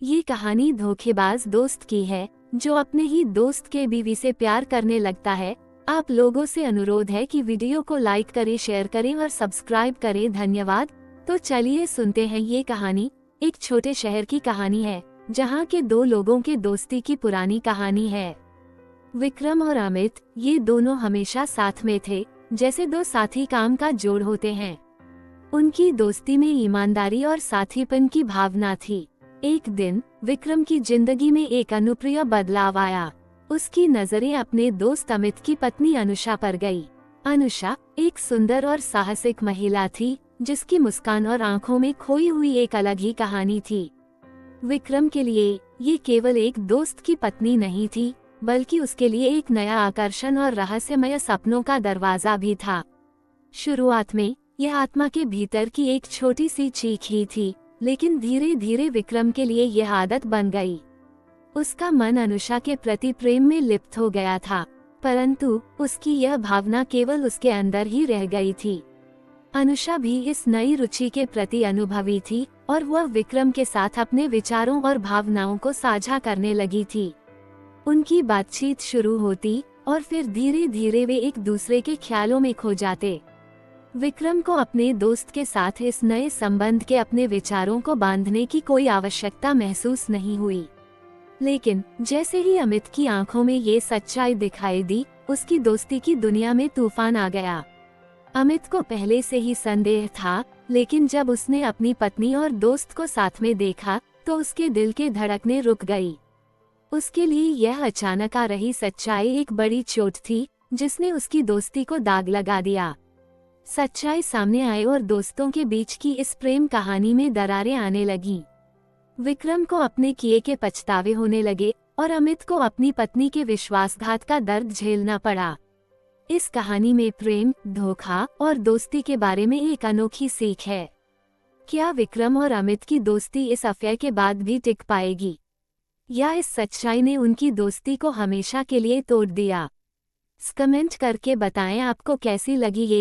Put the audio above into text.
ये कहानी धोखेबाज दोस्त की है जो अपने ही दोस्त के बीवी से प्यार करने लगता है। आप लोगों से अनुरोध है कि वीडियो को लाइक करें, शेयर करें और सब्सक्राइब करें। धन्यवाद। तो चलिए सुनते हैं। ये कहानी एक छोटे शहर की कहानी है जहाँ के दो लोगों के दोस्ती की पुरानी कहानी है। विक्रम और अमित, ये दोनों हमेशा साथ में थे, जैसे दो साथी काम का जोड़ होते हैं। उनकी दोस्ती में ईमानदारी और साथीपन की भावना थी। एक दिन विक्रम की जिंदगी में एक अनुभूत बदलाव आया। उसकी नजरें अपने दोस्त अमित की पत्नी अनुषा पर गई। अनुषा एक सुंदर और साहसिक महिला थी जिसकी मुस्कान और आंखों में खोई हुई एक अलग ही कहानी थी। विक्रम के लिए ये केवल एक दोस्त की पत्नी नहीं थी, बल्कि उसके लिए एक नया आकर्षण और रहस्यमय सपनों का दरवाजा भी था। शुरुआत में यह आत्मा के भीतर की एक छोटी सी चीख ही थी, लेकिन धीरे धीरे विक्रम के लिए यह आदत बन गई। उसका मन अनुषा के प्रति प्रेम में लिप्त हो गया था, परंतु उसकी यह भावना केवल उसके अंदर ही रह गई थी। अनुषा भी इस नई रुचि के प्रति अनुभवी थी और वह विक्रम के साथ अपने विचारों और भावनाओं को साझा करने लगी थी। उनकी बातचीत शुरू होती और फिर धीरे धीरे वे एक दूसरे के ख्यालों में खो जाते। विक्रम को अपने दोस्त के साथ इस नए संबंध के अपने विचारों को बांधने की कोई आवश्यकता महसूस नहीं हुई। लेकिन जैसे ही अमित की आंखों में ये सच्चाई दिखाई दी, उसकी दोस्ती की दुनिया में तूफान आ गया। अमित को पहले से ही संदेह था, लेकिन जब उसने अपनी पत्नी और दोस्त को साथ में देखा तो उसके दिल के धड़कनें रुक गई। उसके लिए यह अचानक आ रही सच्चाई एक बड़ी चोट थी जिसने उसकी दोस्ती को दाग लगा दिया। सच्चाई सामने आई और दोस्तों के बीच की इस प्रेम कहानी में दरारें आने लगीं। विक्रम को अपने किए के पछतावे होने लगे और अमित को अपनी पत्नी के विश्वासघात का दर्द झेलना पड़ा। इस कहानी में प्रेम, धोखा और दोस्ती के बारे में एक अनोखी सीख है। क्या विक्रम और अमित की दोस्ती इस अफेयर के बाद भी टिक पाएगी, या इस सच्चाई ने उनकी दोस्ती को हमेशा के लिए तोड़ दिया? कमेंट करके बताएं आपको कैसी लगी ये